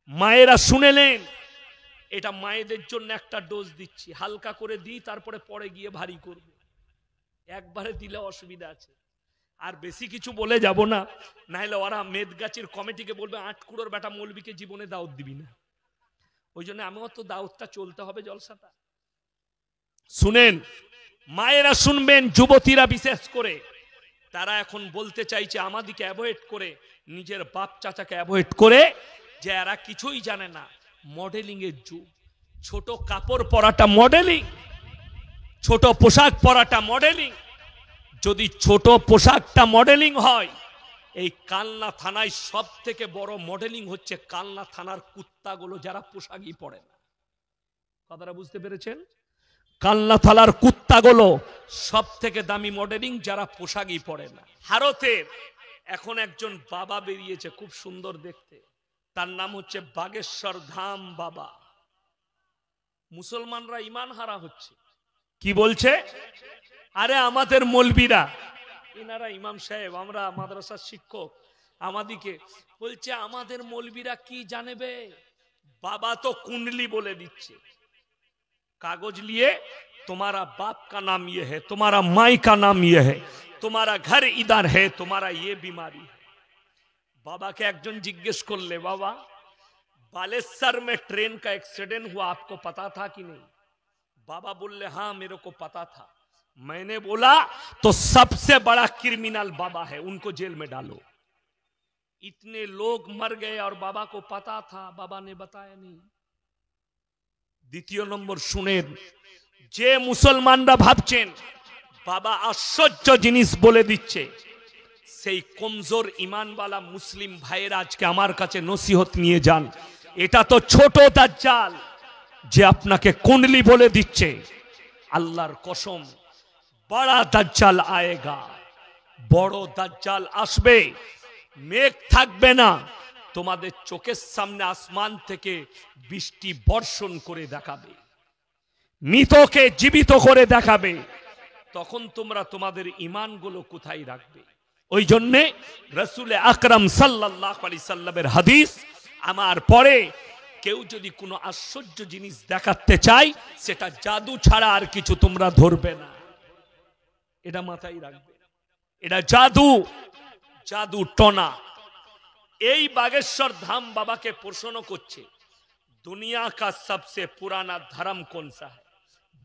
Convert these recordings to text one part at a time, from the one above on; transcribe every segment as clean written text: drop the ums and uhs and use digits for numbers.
মায়েরা শুনেলেন, এটা মায়েদের জন্য একটা ডোজ দিচ্ছি, হালকা করে দিই, তারপরে পরে গিয়ে ভারী করব। একবারে দিলে অসুবিধা আছে। আর বেশি কিছু বলে যাব না, নাহলে ওরা মেদগাছির কমিটিকে বলবে ৮ কুড়োর বেটা মৌলবীকে জীবনে দাওয়াত দিবি না। ওই জন্য আমার তো দাওয়াতটা চলতে হবে, জলসাটা। শুনেন, মায়েরা শুনবেন, যুবতীরা বিশেষ করে, তারা এখন বলতে চাইছে আমাদিকে অ্যাভয়েড করে, নিজের বাপ চাচাকে অ্যাভয়েড করে, যে এরা কিছুই জানে না। মডেলিং এর যুগ, ছোট কাপড় পরাটা মডেলিং, ছোট পোশাক পরাটা মডেলিং। যদি ছোট পোশাকটা মডেলিং হয়, এই কালনা থানায় সব থেকে বড় মডেলিং হচ্ছে কালনা থানার কুত্তাগুলো, যারা পোশাকই পরে না। কথাটা বুঝতে পেরেছেন? কালনা থানার কুত্তাগুলো সব থেকে দামি মডেলিং, যারা পোশাকই পরে না। ভারতের এখন একজন বাবা বেরিয়েছে, খুব সুন্দর দেখতে, তার নাম হচ্ছে বাগেশ্বর ধাম বাবা। মুসলমানরা ইমান হারা হচ্ছে। কি বলছে? আরে আমাদের মৌলবীরা, এনারা ইমাম সাহেব, আমরা মাদ্রাসার শিক্ষক, আমাদিকে বলছে আমাদের মৌলবীরা কি জানেবে, বাবা তো কুंडली বলে দিচ্ছে। कागज लिए तुम्हारा बाप का नाम ये है, तुम्हारा माई का नाम ये है, तुम्हारा घर इधर है, तुम्हारा ये बीमारी है। बाबा के একজন জিজ্ঞেস করলে, बाबा बालेश्वर में ट्रेन का एक्सीडेंट हुआ, आपको पता था कि नहीं? बाबा बोले हाँ मेरे को पता था। मैंने बोला तो सबसे बड़ा क्रिमिनल बाबा है, उनको जेल में डालो। इतने लोग मर गए और बाबा को पता था, बाबा ने बताया नहीं। দ্বিতীয় নম্বর শুনেন, যে মুসলমানরা ভাবছেন বাবা আশ্চর্য জিনিস বলে দিচ্ছে, সেই কমজোর ঈমানওয়ালা মুসলিম ভাইয়েরা আজকে আমার কাছে নসিহত নিয়ে যান। এটা তো ছোট দাজ্জাল, যে আপনাকে কুंडली বলে দিচ্ছে। আল্লাহর কসম, বড় দাজ্জাল আয়েগা, বড় দাজ্জাল আসবে। মেঘ থাকবে না, তোমাদের চোখের সামনে আসমান থেকে বৃষ্টি বর্ষণ করে দেখাবে, মৃতকে জীবিত করে দেখাবে। তখন তোমরা তোমাদের ঈমানগুলো কোথায় রাখবে? ওই জন্য রাসূল আকরাম সাল্লাল্লাহু আলাইহি সাল্লামের হাদিস, আমার পরে কেউ যদি কোনো আশ্চর্য জিনিস দেখাতে চায়, সেটা জাদু ছাড়া আর কিছু তোমরা ধরবে না। এটা মাথায় রাখবে, এটা জাদু, জাদু টনা। এই बागेश्वर धाम बाबा के प्रश्न করছে, दुनिया का सबसे पुराना धर्म कौन सा है?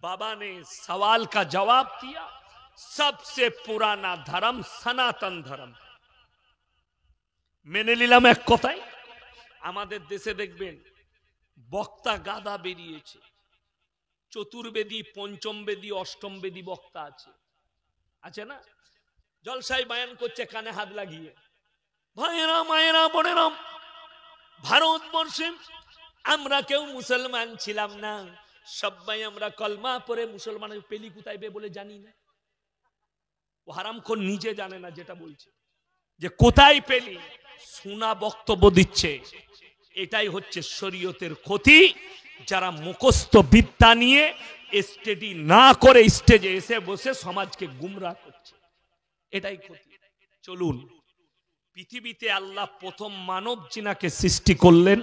बाबा ने सवाल का जवाब दिया, सबसे पुराना धर्म सनातन धर्म। মেনে নিলাম এক কথায়। আমাদের দেশে দেখবেন বক্তা গাদা বেরিয়েছে, চতুর্বেদী, পঞ্চম বেদী, অষ্টম বেদী বক্তা আছে, আছে না? জলসায় বায়ান করছে কানে হাত লাগিয়ে। ভাইয়েরা, মায়েরা, বোনেরা, ভারতবর্ষে আমরা কেউ মুসলমান ছিলাম না, সবাই আমরা কলমা পড়ে মুসলমানের পেলি কোথায় বে বলে জানি না। ও হারামখোর নিজে জানে না যেটা বলছে, যে কোথায় পেলি, শোনা বক্তব্য দিচ্ছে। এটাই হচ্ছে শরীয়তের ক্ষতি। যারা মুখস্থ বিদ্যা নিয়ে স্টাডি না করে স্টেজে এসে বসে সমাজকে গুমরাহ করছে, এটাই ক্ষতি। চলুন, পৃথিবীতে আল্লাহ প্রথম মানব জিনাকে সৃষ্টি করলেন,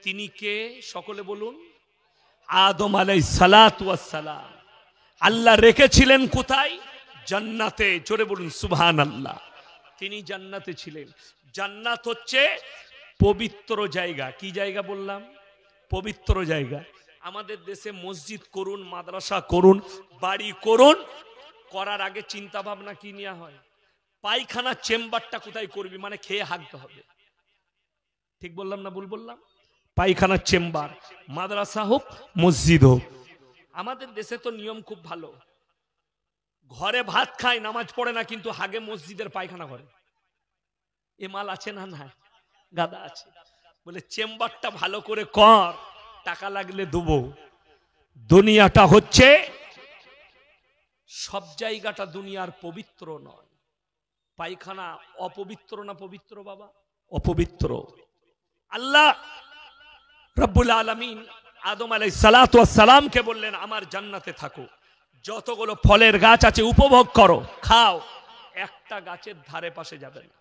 তিনি কে? সকলে বলুন। আদম আলাইহিস সালাতু ওয়াস সালাম। আল্লাহ রেখেছিলেন কোথায়? জান্নাতে। জোরে বলুন সুবহানাল্লাহ। তিনি জান্নাতে ছিলেন। জান্নাত হচ্ছে পবিত্র জায়গা। কি জায়গা বললাম? পবিত্র জায়গা। আমাদের দেশে মসজিদ করুন, মাদ্রাসা করুন, বাড়ি করুন, করার আগে চিন্তা ভাবনা কি নেওয়া হয়? পায়খানা চেম্বারটা কোথায় করবি, মানে খেয়ে হাঁকতে হবে। ঠিক বললাম না ভুল বললাম? পায়খানা চেম্বার, মাদ্রাসা হোক, মসজিদ হোক। আমাদের দেশে তো নিয়ম খুব ভালো, ঘরে ভাত খায়, নামাজ পড়ে না, কিন্তু হাগে মসজিদের পায়খানা করে। এ মাল আছে না? না, গাদা আছে। বলে চেম্বারটা ভালো করে কর, টাকা লাগলে দেবো। দুনিয়াটা হচ্ছে, সব জায়গাটা দুনিয়ার পবিত্র নয়। পায়খানা অপবিত্র না পবিত্র বাবা? অপবিত্র। আল্লাহ রব্বুল আলামিন আদম আলাইহিস সালাতু ওয়াস সালামকে বললেন, আমার জান্নাতে থাকো, যতগুলো ফলের গাছ আছে উপভোগ করো, খাও, একটা গাছের ধারে পাশে যাবে না।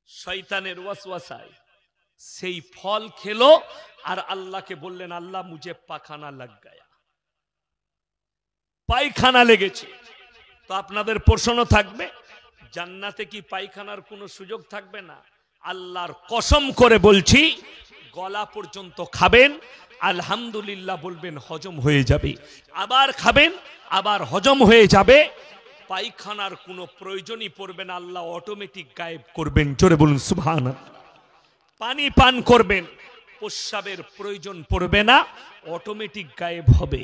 শয়তানের ওয়াসওয়াসায় সেই ফল খেলো আর আল্লাহকে বললেন, আল্লাহ মুঝে পাখানা লাগ গায়া, পায়খানা লেগেছে। তো আপনাদের প্রশ্ন থাকবে, জান্নাতে কি পায়খানার কোনো সুযোগ থাকবে না? আল্লাহর কসম করে বলছি, গলা পর্যন্ত খাবেন, আলহামদুলিল্লাহ বলবেন, হজম হয়ে যাবে। আবার খাবেন, আবার হজম হয়ে যাবে। পায়খানার কোনো প্রয়োজনই পড়বে না, আল্লাহ অটোমেটিক গায়েব করবেন। জোরে বলুন সুবহানাল্লাহ। পানি পান করবেন, প্রস্রাবের প্রয়োজন পড়বে না, অটোমেটিক গায়েব হবে।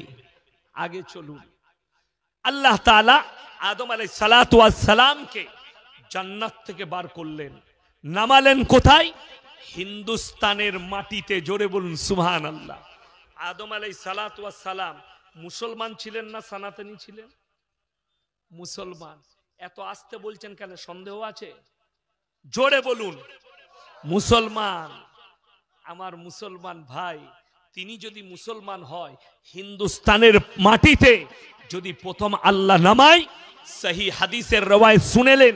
আগে চলুন। আল্লাহ তাআলা আদম আলাইহিস সালাতু ওয়াস সালামকে জান্নাত থেকে বার করলেন, নামালেন কোথায়? হিন্দুস্তানের মাটিতে। জোরে বলুন সুবহানাল্লাহ। আদম আলাইহিস সালাতু ওয়াস সালাম মুসলমান ছিলেন না সনাতনী ছিলেন? মুসলমান। এত আস্তে বলছেন কেন? সন্দেহ আছে? জোরে বলুন। মুসলমান। আমার মুসলমান ভাই, তিনি যদি মুসলমান হয়, হিন্দুস্তানের মাটিতে যদি প্রথম আল্লাহ নামায়, সহি হাদিসের রওয়ায়াত শুনেলেন,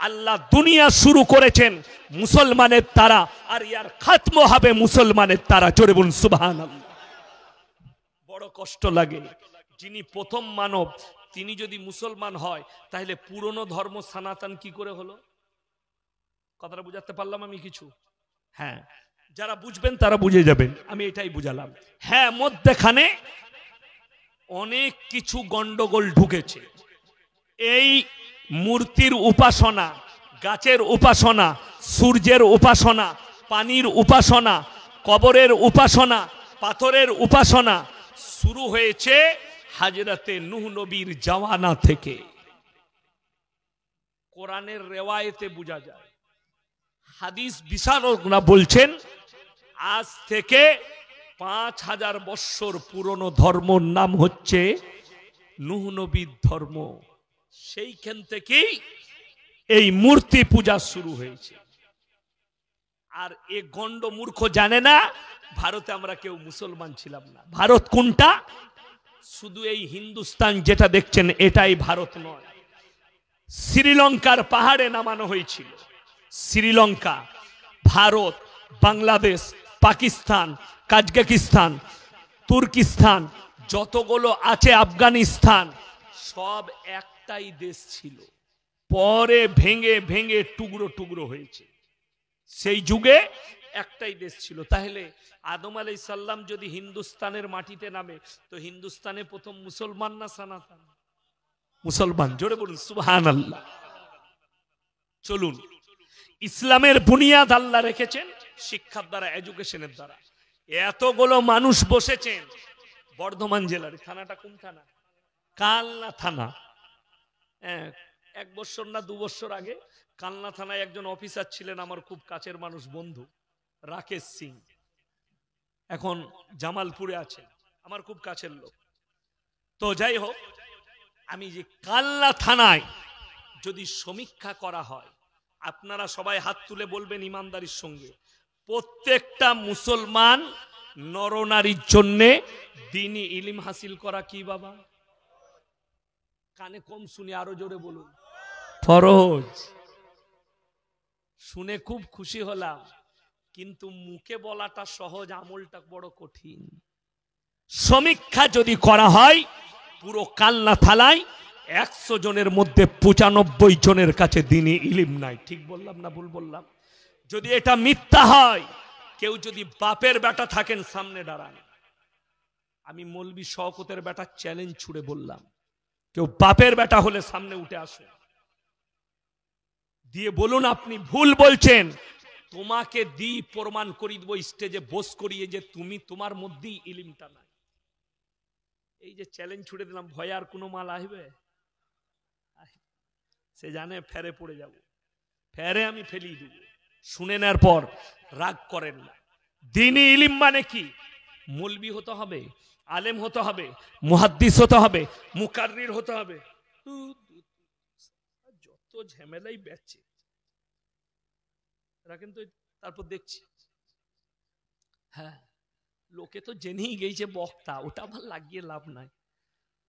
আল্লাহ দুনিয়া শুরু করেছেন মুসলমানের দ্বারা, আর ইয়ার খাতম হবে মুসলমানের দ্বারা। জোরে বলুন সুবহানাল্লাহ। বড় কষ্ট লাগে, যিনি প্রথম মানব তিনি যদি মুসলমান হয়, তাহলে পুরনো ধর্ম সনাতন কি করে হলো? কথাটা বুঝাতে পারলাম আমি কিছু? হ্যাঁ, যারা বুঝবেন তারা বুঝে যাবেন, আমি এটাই বুঝালাম। হ্যাঁ, মধ্যখানে অনেক কিছু গন্ডগোল ঢুকেছে। এই মূর্তির উপাসনা, গাছের উপাসনা, সূর্যের উপাসনা, পানির উপাসনা, কবরের উপাসনা, পাথরের উপাসনা শুরু হয়েছে হযরতে নূহ নবীর জামানা থেকে। কোরআনের রেওয়ায়েতে বোঝা যায়। হাদিস বিশারদরা বলছেন, আজ থেকে 5000 বছর পুরনো ধর্মর নাম হচ্ছে নূহ নবীর ধর্ম। সেইখান থেকেই এই মূর্তি পূজা শুরু হয়েছে। আর এ গন্ড মূর্খ জানে না ভারতে আমরা কেউ মুসলমান ছিলাম না। ভারত কোনটা? শুধু এই হিন্দুস্তান যেটা দেখছেন এটাই ভারত নয়। শ্রীলঙ্কার পাহাড়ে নামানো হয়েছিল। শ্রীলঙ্কা, ভারত, বাংলাদেশ, পাকিস্তান, কাজাকিস্তান, তুর্কিস্তান, যতগুলো আছে, আফগানিস্তান, সব একটাই দেশ ছিল। পরে ভেঙে ভেঙে টুকরো টুকরো হয়েছে। সেই যুগে একটাই দেশ ছিল। তাহলে আদম আলাইহিস সালাম যদি হিন্দুস্তানের মাটিতে নামে, তো হিন্দুস্তানে প্রথম মুসলমান না সনাতন? মুসলমান। জোরে বলুন সুবহানাল্লাহ। চলুন, ইসলামের বুনিয়াদ আল্লাহ রেখেছেন শিক্ষার দ্বারা, এডুকেশনের দ্বারা। এতগুলো মানুষ বসেছেন। বর্ধমান জেলার থানাটা কোন থানা? কালনা থানা। 1 বছর না 2 বছর আগে কালনা থানায় একজন অফিসার ছিলেন, আমার খুব কাছের মানুষ, বন্ধু, রাকেশ সিং। এখন জামালপুরে আছেন, আমার খুব কাছের লোক। তো যাই হোক, আমি যে কালনা থানায় যদি সমীক্ষা করা হয়, আপনারা সবাই হাত তুলে বলবেন ইমানদারির সঙ্গে, প্রত্যেকটা মুসলমান নরনারীর জন্য দ্বীনি ইলম হাসিল করা কি বাবা? কানে কম শুনি, আরো জোরে বলুন। ফরজ। শুনে খুব খুশি হলাম, কিন্তু মুখে বলাটা সহজ, আমলটা বড় কঠিন। সমীক্ষা যদি করা হয়, পুরো কালনা থানায় 100 জনের মধ্যে 95 জনের কাছে দ্বীনি ইলম নাই। ঠিক বললাম না ভুল বললাম? যদি এটা মিথ্যা হয়, কেউ যদি বাপের বেটা থাকেন সামনে দাঁড়ান। আমি মৌলবি শওকতের বেটা চ্যালেঞ্জ ছুড়ে বললাম, কেউ বাপের বেটা হলে সামনে উঠে আসে, দিয়ে বলুন আপনি ভুল বলছেন, তোমাকে দিয়ে প্রমাণ করিয়ে দেবো, স্টেজে বস করিয়ে, যে তুমি, তোমার মধ্যেই ইলমটা নাই। এই যে চ্যালেঞ্জ ছুড়ে দিলাম, ভয় আর কোনো মাল আসবে? সে জানে ফেরে পড়ে যাব, ফেরে আমি ফেলিয়ে দেব। শুনে নেওয়ার পর রাগ করেন না। দ্বীনি ইলম মানে কি? মৌলবি হতে হবে, আলেম হতে হবে, মুহাদ্দিস হতে হবে, মুকাররির হতে হবে, যত ঝামেলাই বেচে রাখেন। তো তারপর দেখছি, হ্যাঁ, লোকে তো জেনেই গেছে বক্তা, ওটা আমার লাগিয়ে লাভ নাই,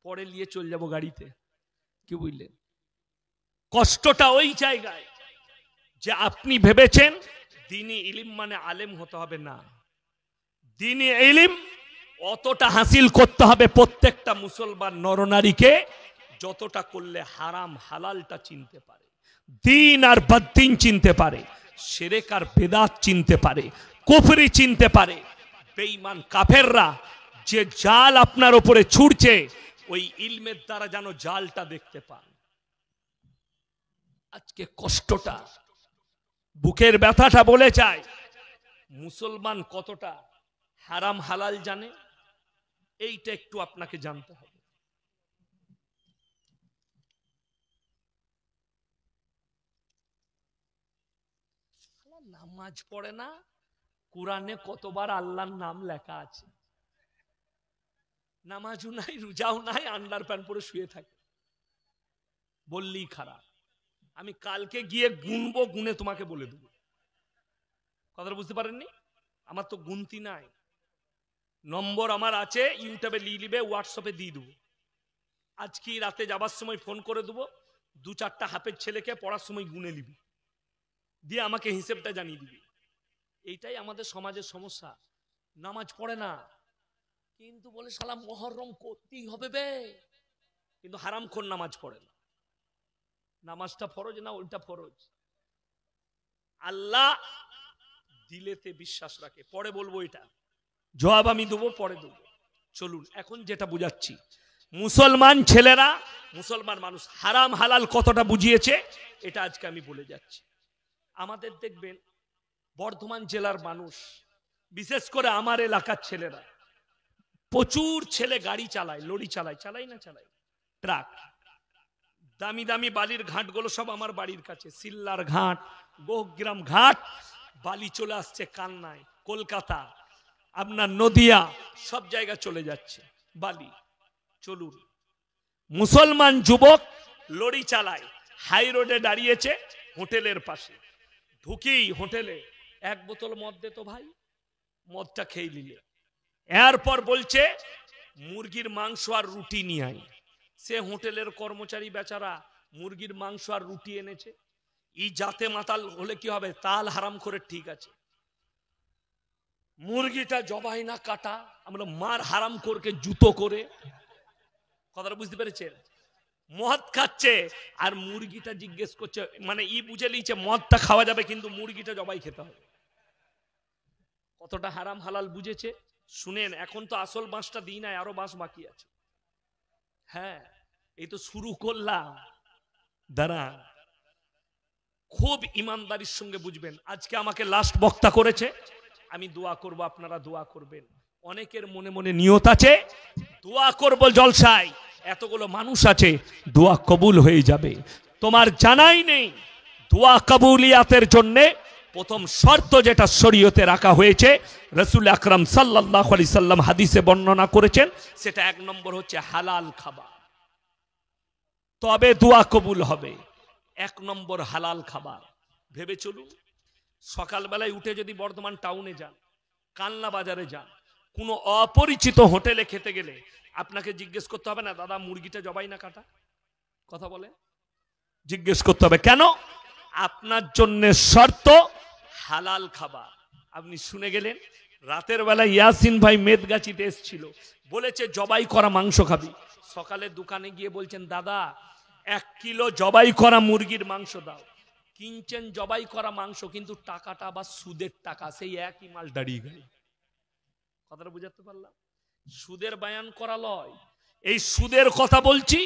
পরে নিয়ে চলে যাব গাড়িতে। কি বুঝলেন? কষ্টটা ওই জায়গায়। যে আপনি ভেবেছেন দ্বীনি ইলম মানে আলেম হতে হবে না। দ্বীনি ইলম অতটা হাসিল করতে হবে প্রত্যেকটা মুসলমান নরনারীকে যতটা করলে হারাম হালালটা চিনতে পারে, দ্বীন আর বদ্দীন চিনতে পারে, শিরক আর বিদআত চিনতে পারে, কুফরি চিনতে পারে। বেঈমান কাফেররা যে জাল আপনার উপরে ছুড়ছে ওই ইলমের দ্বারা যেন জালটা দেখতে পান। আজকে কষ্টটা, বুকের ব্যথাটা বলে যায় মুসলমান কতটা হারাম হালাল জানে, এইটা একটু আপনাকে জানতে হবে। নামাজ পড়ে না, কোরআনে কতবার আল্লাহর নাম লেখা আছে, নামাজও নাই, রোজাও নাই, আন্ডার প্যান্ট পরে শুয়ে থাকে, বললেই খারাপ। আমি কালকে গিয়ে গুনবো, গুনে তোমাকে বলে দেবো। কথাটা বুঝতে পারেননি? আমার তো গুনতি নাই, নম্বর আমার আছে, ইউটিউবে নিয়ে নিবে, হোয়াটসঅ্যাপে দিয়ে দেবো। আজকে রাতে যাবার সময় ফোন করে দেবো, 2-4টা হাফের ছেলেকে পড়ার সময় গুনে নিবি, দিয়ে আমাকে হিসেবটা জানিয়ে দিবি। এইটাই আমাদের সমাজের সমস্যা। নামাজ পড়ে না কিন্তু বলে শালা মুহররম করতেই হবে বে, কিন্তু হারামখোর নামাজ পড়ে না। নামাজটা ফরজ না ওইটা ফরজ? আল্লাহ দিলেতে বিশ্বাস রাখে, পরে বলবো, এটা জবাব আমি দেবো, পরে দেবো। চলুন এখন যেটা বুঝাচ্ছি, মুসলমান ছেলেরা, মুসলমান মানুষ হারাম হালাল কতটা বুঝিয়েছে এটা আজকে আমি বলে যাচ্ছি। আমাদের দেখবেন বর্ধমান জেলার মানুষ, বিশেষ করে আমার এলাকার ছেলেরা, প্রচুর ছেলে গাড়ি চালায়, লরি চালায়, চালাই না চালায়, ট্রাক, দামি দামি বালির ঘাটগুলো সব আমার বাড়ির কাছে, সিল্লার ঘাট, গোহগ্রাম ঘাট, বালি চলে আসছে কান্নায়, কলকাতা, আপনার নদিয়া, সব জায়গা চলে যাচ্ছে বালি। চলুন, মুসলমান যুবক লরি চালায়, হাই রোডে দাঁড়িয়েছে হোটেলের পাশে, ঢুকেই হোটেলে এক বোতল মদ দে তো ভাই, মদটা খেয়ে নিলে, এরপর বলছে মুরগির মাংস আর রুটি নিয়ে আই। সে হোটেলের কর্মচারী বেচারা মুরগির মাংস আর রুটি এনেছে। ই জাতে মাতাল হলে কি হবে, তাল হারাম করে ঠিক আছে, মুরগিটা জবাই না কাটা, আমরা মার হারাম করকে জুতো করে। কথাটা বুঝতে পেরেছেন? মদ খাচ্ছে আর মুরগিটা জিজ্ঞেস করছে, মানে ই বুঝে লিছে মদটা খাওয়া যাবে কিন্তু মুরগিটা জবাই খেতে হবে। কতটা হারাম হালাল বুঝেছে শুনেন। এখন তো আসল বাঁশটা দিই নাই, আরো বাঁশ বাকি আছে। হ্যাঁ, এই তো শুরু করলাম, দাঁড়া, খুব ইমানদারির সঙ্গে বুঝবেন। আজকে আমাকে লাস্ট বক্তা করেছে, আমি দোয়া করব, আপনারা দোয়া করবেন। অনেকের মনে মনে নিয়ত আছে দোয়া করব জলসায়, এতগুলো মানুষ আছে, দোয়া কবুল হয়ে যাবে। তোমার জানাই নেই দোয়া কবুলিয়াতের জন্য প্রথম শর্ত যেটা শরীয়তে রাখা হয়েছে, রাসূল আকরাম সাল্লাল্লাহু আলাইহি সাল্লাম হাদিসে বর্ণনা করেছেন, সেটা 1 নম্বর হচ্ছে হালাল খাবার, তবে দোয়া কবুল হবে। 1 নম্বর হালাল খাবার। ভেবে চলুন, সকালবেলায় উঠে যদি বর্ধমান টাউনে যান, কালনা বাজারে যান, কোনো অপরিচিত হোটেলে খেতে গেলে আপনাকে জিজ্ঞেস করতে হবে না দাদা মুরগিটা জবাই না কাটা? কথা বলে জিজ্ঞেস করতে হবে কেন? আপনার জন্য শর্ত হালাল খাবার। আপনি শুনে গেলেন, রাতের বেলা ইয়াসিন ভাই মেদগাছিতে এসেছিল, বলেছে জবাই করা মাংস খাবি। সকালে দোকানে গিয়ে বলছেন দাদা 1 কিলো জবাই করা মুরগির মাংস দাও। কিনছেন জবাই করা মাংস, কিন্তু টাকাটা আবার সুদের টাকা, সেই একই মাল দাঁড়িয়ে গেল। কথাটা বুঝাতে পারলাম? সুদের বায়ান করা লয়, এই সুদের কথা বলছি।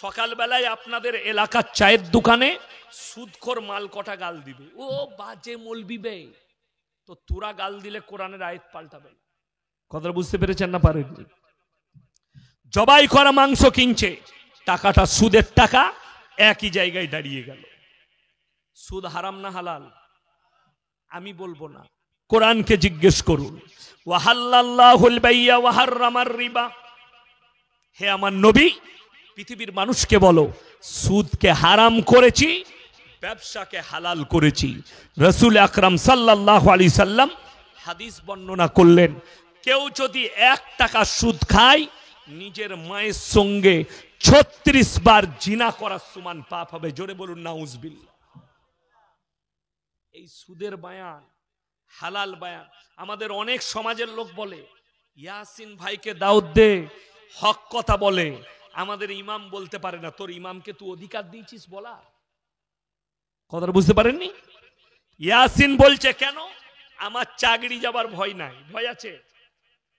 সকালবেলায় আপনাদের এলাকার চায়ের দোকানে সুদখোর মাল কটা গাল দিবে, ও বাজে মলবি বে, তো তোরা গাল দিলে কোরআনের আয়াত পাল্টাবে না। কথাটা বুঝতে পেরেছেন না পারেননি? জবাই করা মাংস কিনছে, টাকাটা সুদের টাকা, একই জায়গায় দাঁড়িয়ে গেল। সুদ হারাম না হালাল? আমি বলবো না, কোরআনকে জিজ্ঞেস করুন। ওয়াহাল্লাল্লাহুল বাইয়া ওয়া হাররামার রিবা। হে আমার নবী, পৃথিবীর মানুষকে বলো সুদকে হারাম করেছি, ব্যবসাকে হালাল করেছি। রাসূল আকরাম সাল্লাল্লাহু আলাইহি সাল্লাম হাদিস বর্ণনা করলেন, কেউ যদি 1 টাকা সুদ খায়, নিজের মায়ের সঙ্গে 36 বার জিনা করার সমান পাপ হবে। জোরে বলুন নাউজুবিল্লাহ। এই সুদের বায়ান, হালাল বায়ান। আমাদের অনেক সমাজের লোক বলে ইয়াসিন ভাইকে দাওয়াত দে, হক কথা বলে। আমাদের ইমাম বলতে পারে না। তোর ইমামকে তুই অধিকার দিয়েছিস বলার? কথাটা বুঝতে পারেননি? ইয়াসিন বলছে কেন? আমার চাকরি যাবার ভয় নাই। ভয় আছে?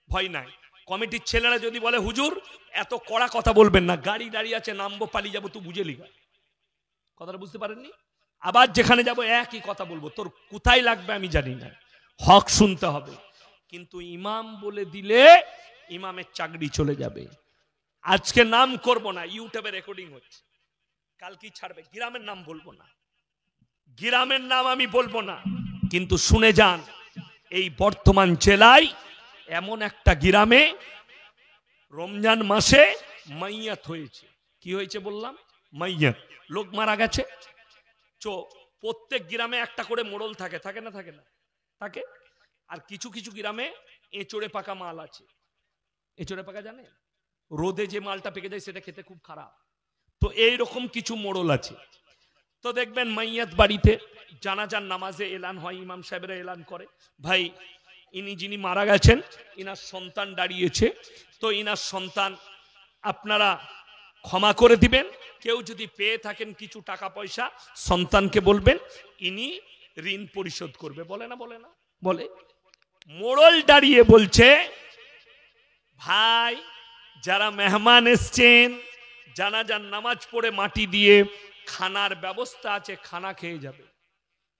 ভয় নাই। কমিটির ছেলেরা যদি বলে হুজুর এত কড়া কথা বলবেন না, গাড়ি দাঁড়িয়ে আছে, নামবো, পালিয়ে যাবো, তুই বুঝে লিগা। কথাটা বুঝতে পারেননি? আবার যেখানে যাব একই কথা বলবো, তোর কোথায় লাগবে আমি জানি না, হক শুনতে হবে। কিন্তু ইমাম বলে দিলে ইমামের চাকরি চলে যাবে। আজকে নাম করব না, ইউটিউবে রেকর্ডিং হচ্ছে, কালকে ছাড়বে। গ্রামের নাম বলবো না, গ্রামের নাম আমি বলবো না, কিন্তু শুনে যান, এই বর্তমান জেলায় এমন একটা গ্রামে রমজান মাসে মাইয়াত হয়েছে। কি হয়েছে বললাম? মাইয়াত, লোক মারা গেছে। প্রত্যেক গ্রামে একটা করে মোড়ল থাকে, থাকে না? থাকে না? থাকে। আর কিছু কিছু গ্রামে এঁচড়ে পাকা মাল আছে। এঁচড়ে পাকা জানে? রোদে যে মালটা পেকে যায় সেটা খেতে খুব খারাপ। তো এইরকম কিছু মোড়ল আছে। তো দেখবেন মাইয়াত বাড়িতে জানাজার নামাজে এলান হয়, ইমাম সাহেবরা এলান করে, ভাই ইনি যিনি মারা গেছেন ইনার সন্তান দাঁড়িয়েছে, তো ইনার সন্তান আপনারা ক্ষমা করে দিবেন। কেউ যদি পেয়ে থাকেন কিছু টাকা পয়সা, সন্তানকে বলবেন, ইনি ঋণ পরিশোধ করবে। বলে না? বলে না? বলে। মোড়ল দাঁড়িয়ে বলছে, ভাই যারা মেহমান এসছেন জানাজার নামাজ পড়ে মাটি দিয়ে খানার ব্যবস্থা আছে, খানা খেয়ে যাবে।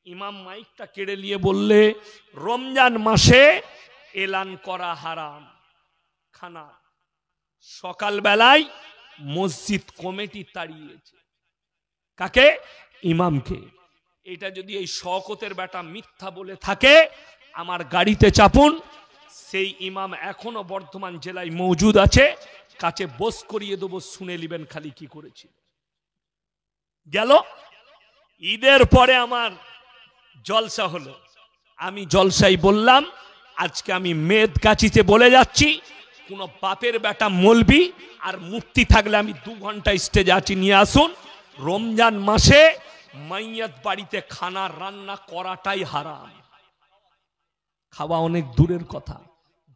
ইমাম মাইকটা কেড়ে নিয়ে বললে, রমজান মাসে এলান করা হারাম খানা। সকালবেলায় মসজিদ কমিটি তাড়িয়েছে। কাকে? ইমামকে। এটা যদি এই শওকতের বেটা মিথ্যা বলে থাকে, আমার গাড়িতে চাপুন। সেই ইমাম এখনো বর্ধমান জেলায় মজুদ আছে, কাছে বস করিয়ে দেবো, শুনে নিবেন খালি কি করেছিল। গেল ঈদের পরে আমার জলসা হলো, আমি জলসাই বললাম, আজকে আমি মেদগাছিতে বলে যাচ্ছি, কোন বাপের বেটা মলবি আর মুফতি থাকলে আমি 2 ঘন্টা স্টেজে আছি, নিয়ে আসুন। রমজান মাসে মাইয়াত বাড়িতে খানা রান্না করাটাই হারাম, খাওয়া অনেক দূরের কথা।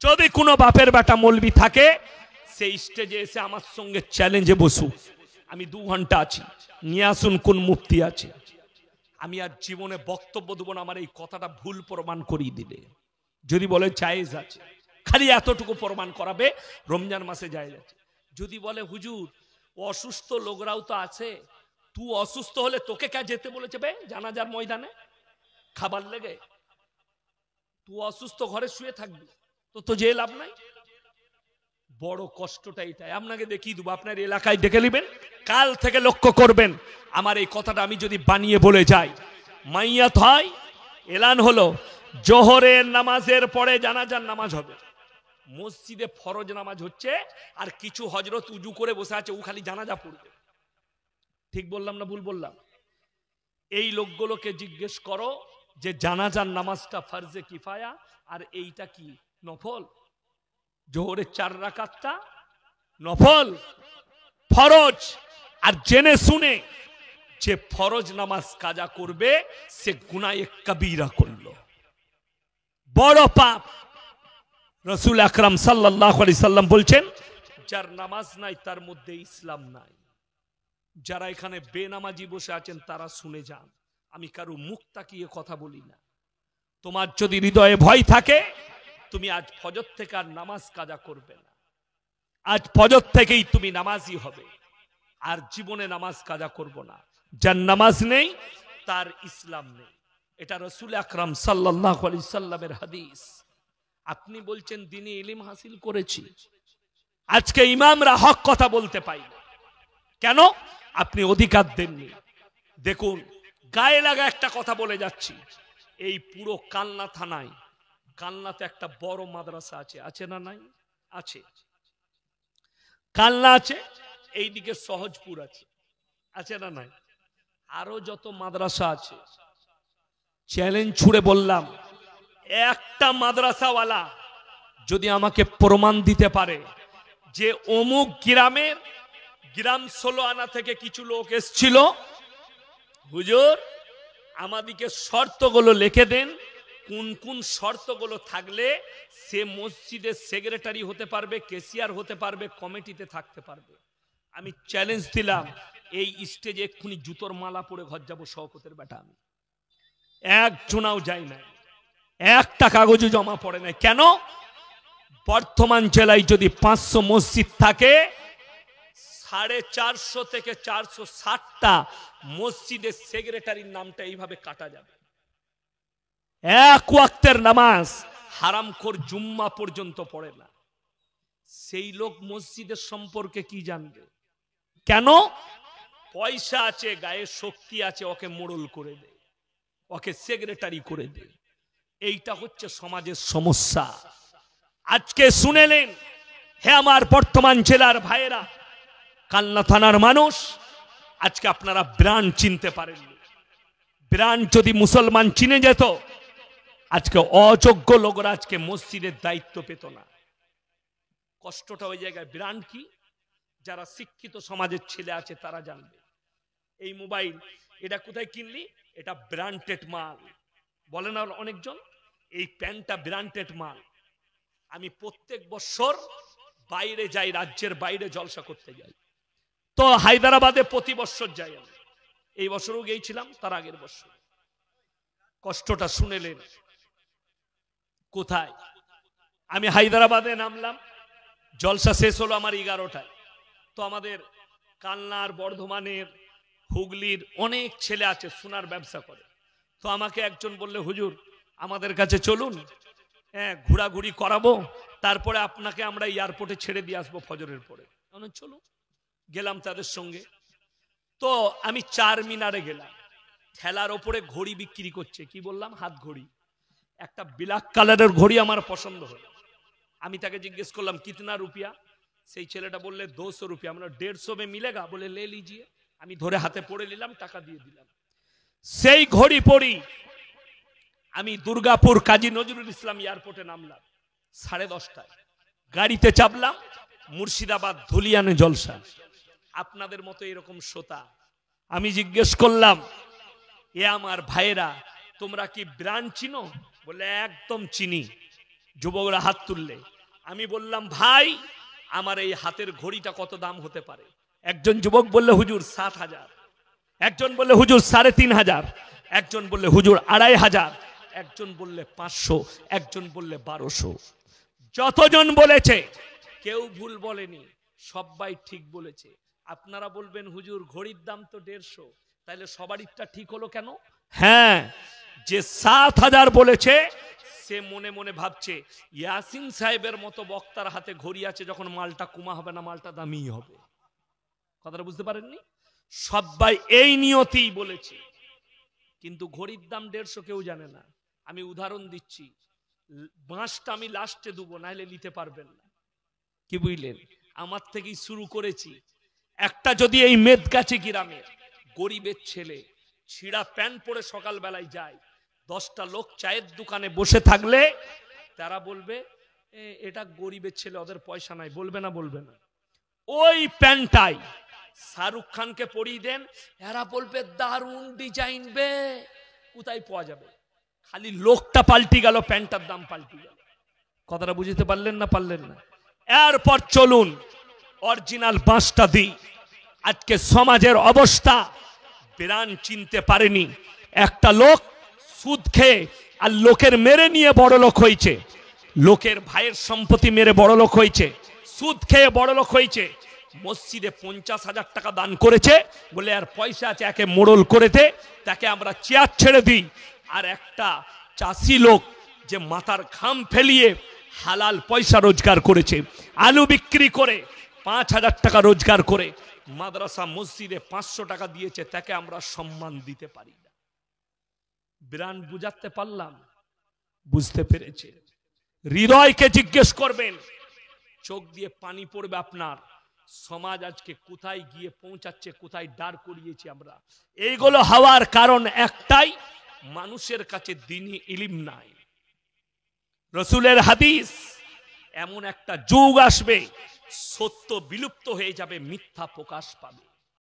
যদি কোনো বাপের বেটা মলবি থাকে, সেই স্টেজে এসে আমার সঙ্গে চ্যালেঞ্জে বসুক, আমি 2 ঘন্টা আছি, নিয়ে আসুন কোন মুফতি আছে। আমি আর জীবনে বক্তব্য দেবো না, আমার এই কথাটা ভুল প্রমাণ করিয়ে দিলে। যদি বলে জায়েজ আছে, খালি এতটুকু প্রমাণ করাবে রমজান মাসে জায়েজ আছে। যদি বলে হুজুর অসুস্থ লোকরাও তো আছে, তুই অসুস্থ হলে তোকে কে যেতে বলেছে বে জানাজার ময়দানে খাবার লেগে? তুই অসুস্থ ঘরে শুয়ে থাকবি, তো যে লাভ নাই। বড় কষ্টটা এটাই। আপনাকে দেখিয়ে দেবো, আপনার এলাকায় দেখে নেবেন, কাল থেকে লক্ষ্য করবেন। আমার এই কথাটা আমি যদি বানিয়ে বলে যাই, মাইয়াত হয়, এলান হলো, জোহরের নামাজের পরে জানাজার নামাজ হবে, মসজিদে ফরজ নামাজ হচ্ছে, আর কিছু হজরত উজু করে বসে আছে, ও খালি জানাজা পড়বে। ঠিক বললাম না ভুল বললাম? এই লোকগুলোকে জিজ্ঞেস করো যে জানাজার নামাজটা ফরজে কিফায়া আর এইটা কি নফল? জোহরের 4 রাকাতটা নফল, ফরজ। আর জেনে শুনে যে ফরজ নামাজ কাজা করবে সে গুনায়ে কবিরা করলো, বড় পাপ। রাসূল আকরাম সাল্লাল্লাহু আলাইহি সাল্লাম বলছেন, যার নামাজ নাই তার মধ্যে ইসলাম নাই। যারা এখানে বেনামাজি বসে আছেন তারা শুনে যান, আমি কারো মুখ তাকিয়ে কথা বলি না। তোমার যদি হৃদয়ে ভয় থাকে, তুমি আজ ফজর থেকে আর নামাজ কাজা করবে না, আজ ফজর থেকেই তুমি নামাজি হবে, আর জীবনে নামাজ কাজা করব না। যার নামাজ নেই তার ইসলাম নেই। এটা রাসূল আকরাম সাল্লাল্লাহু আলাইহি সাল্লামের হাদিস। আপনি বলছেন দ্বীনি ইলম হাসিল করেছি, আজকে ইমামরা হক কথা বলতে পাই না কেন? আপনি অধিকার দেননি। দেখুন, গায়ে লাগা একটা কথা বলে যাচ্ছি, এই পুরো কালনা থানায়, কালনাতে একটা বড় মাদ্রাসা আছে, আছে না নাই? আছে। কালনা আছে, এইদিকে সহজপুর আছে, আছে না নাই? আরো যত মাদ্রাসা আছে, চ্যালেঞ্জ ছুড়ে বললাম, একটা মাদ্রাসাওয়ালা যদি আমাকে প্রমাণ দিতে পারে যে অমুক গ্রামের গ্রাম 16 আনা থেকে কিছু লোক এসছিল, হুজুর আমাদিকে শর্তগুলো লিখে দেন, কোন কোন শর্তগুলো থাকলে সে মসজিদের সেক্রেটারি হতে পারবে, ক্যাশিয়ার হতে পারবে, কমিটিতে থাকতে পারবে। আমি চ্যালেঞ্জ দিলাম, এই স্টেজে এক্ষুনি জুতোর মালা পরে ঘর যাবো শওকতের বেটা। আমি এক জোনাও যাই না, একটা কাগজও জমা পড়ে নাই। কেন? বর্তমান জেলায় যদি 500 মসজিদ থাকে, 450 থেকে 460টা মসজিদের সেক্রেটারির নামটা এইভাবে কাটা যাবে। এক ওয়াক্তের নামাজ হারামখোর জুম্মা পর্যন্ত পড়ে না, সেই লোক মসজিদের সম্পর্কে কি জানবে? কেন? পয়সা আছে, গায়ে শক্তি আছে, ওকে মোড়ল করে দে, ওকে সেক্রেটারি করে দে। এইটা হচ্ছে সমাজের সমস্যা। আজকে শুনেলেন, হে আমার বর্তমান জেলার ভাইয়েরা, কালনা থানার মানুষ, আজকে আপনারা ব্র্যান্ড চিনতে পারেননি। ব্র্যান্ড যদি মুসলমান চিনে যেত, আজকে অযোগ্য লোকরা আজকে মসজিদের দায়িত্ব পেত না। কষ্টটা ওই জায়গায়। ব্র্যান্ড কি? যারা শিক্ষিত সমাজের ছেলে আছে তারা জানবে। এই মোবাইল, এটা কোথায় কিনলি? এটা ব্র্যান্ডেড মাল। বলে না অনেকজন, এই প্যান্টটা ব্র্যান্ডেড মাল। আমি প্রত্যেক বছর বাইরে যাই, রাজ্যের বাইরে জলসা করতে যাই। তো হায়দ্রাবাদে প্রতি বছর যাই আমি। এই বছরও গিয়েছিলাম, তার আগের বছর। কষ্টটা শুনেলেন কোথায়? আমি হায়দ্রাবাদে নামলাম, জলসা শেষ হলো আমার 11টায়। তো আমাদের কালনার, বর্ধমানের, হুগলির অনেক ছেলে আছে, সোনার ব্যবসা করে। তো আমাকে একজন বললে, হুজুর আমাদের কাছে চলুন, হ্যাঁ ঘোরাঘুরি করাবো, তারপরে আপনাকে আমরা এয়ারপোর্টে ছেড়ে দিয়ে আসবো ফজরের পরে। চলুন, গেলাম তাদের সঙ্গে। তো আমি 4 মিনারে গেলাম, ঠেলার ওপরে ঘড়ি বিক্রি করছে। কি বললাম? হাত ঘড়ি। একটা ব্ল্যাক কালারের ঘড়ি আমার পছন্দ হলো। আমি তাকে জিজ্ঞেস করলাম কিতনা রুপিয়া? সেই ছেলেটা বললে 200 রুপিয়া। আমরা 150 মে মিলেগা? বলে লে লিজিয়ে। আমি ধরে হাতে পড়ে নিলাম, টাকা দিয়ে দিলাম। সেই ঘড়ি পরি আমি দুর্গাপুর কাজী নজরুল ইসলাম এয়ারপোর্টে নামলাম 10:30টায়। গাড়িতে চাপলাম, মুর্শিদাবাদ ধুলিয়ানে জলসা। আপনাদের মতো এরকম শ্রোতা। আমি জিজ্ঞেস করলাম, এ আমার ভাইয়েরা, তোমরা কি ব্র্যান্ড চিনো? বলে একদম চিনি। যুবকরা হাত তুললে। আমি বললাম, ভাই আমার এই হাতের ঘড়িটা কত দাম হতে পারে? একজন যুবক বললে, হুজুর 7,000। একজন বললে, হুজুর 3,500। একজন বললে, হুজুর 2,500। একজন বললে 500। একজন বললে 1200। যতজন বলেছে কেউ ভুল বলেনি, সবাই ঠিক বলেছে। আপনারা বলবেন, হুজুর ঘড়ির দাম তো 150, তাহলে সবারটা ঠিক হলো কেন? হ্যাঁ, যে 7,000 বলেছে সে মনে মনে ভাবছে ইয়াসিন সাহেবের মতো বক্তার হাতে ঘড়ি আছে, যখন মালটা কমা হবে না, মালটা দামি হবে। কথাটা বুঝতে পারেননি? সবাই এই নিয়তেই বলেছে, কিন্তু ঘড়ির দাম 150 কেউ জানে না। আমি উদাহরণ দিচ্ছি, বাঁশটা আমি লাস্টে দেবো, নাহলে নিতে পারবেন না। কি বুঝলেন? আমার থেকেই শুরু করেছি। একটা যদি এই মেদগাছি গ্রামের গরিবের ছেলে ছিঁড়া প্যান্ট পরে সকালবেলায় যায়, 10টা লোক চায়ের দোকানে বসে থাকলে তারা বলবে এটা গরিবের ছেলে, ওদের পয়সা নাই। বলবে না? বলবে না? ওই প্যান্টটাই শাহরুখ খানকে পরিয়ে দেন, এরা বলবে দারুণ ডিজাইন বে। কোথায় পাওয়া যাবে? খালি লোকটা পাল্টি গেল, প্যান্টটার দাম পাল্টি গেল। কথাটা বুঝতে পারলেন না? পারলেন না? এরপর চলুন অরিজিনাল বাঁশটা দিই। আজকে সমাজের অবস্থা ব্র্যান্ড চিনতে পারেনি। একটা লোক সুদ খেয়ে আর লোকের মেরে নিয়ে বড় লোক হয়েছে, লোকের ভাইয়ের সম্পত্তি মেরে বড় লোক হয়েছে, সুদ খেয়ে বড় লোক হয়েছে। মসজিদে 50,000 টাকা দান করেছে বলে আর পয়সা আছে, একে মোড়ল করে দে, তাকে আমরা চেয়ার ছেড়ে দিই। আর একটা চাষি লোক যে মাথার ঘাম ফেলিয়ে হালাল পয়সা রোজগার করেছে, আলু বিক্রি করে 5,000 টাকা রোজগার করে মাদ্রাসা মসজিদে 500 টাকা দিয়েছে, তাকে আমরা সম্মান দিতে পারি না। ব্র্যান্ড বুঝাতে পারলাম? বুঝতে পেরেছে? হৃদয়কে জিজ্ঞেস করবেন, চোখ দিয়ে পানি পড়বে আপনার। সমাজ আজকে কোথায় গিয়ে পৌঁছাচ্ছে, কোথায় দাঁড় করিয়েছি আমরা। এইগুলো হওয়ার কারণ একটাই, মানুষের কাছে দ্বীনি ইলম নাই। রসুলের হাদিস, এমন একটা যুগ আসবে সত্য বিলুপ্ত হয়ে যাবে, মিথ্যা প্রকাশ পাবে।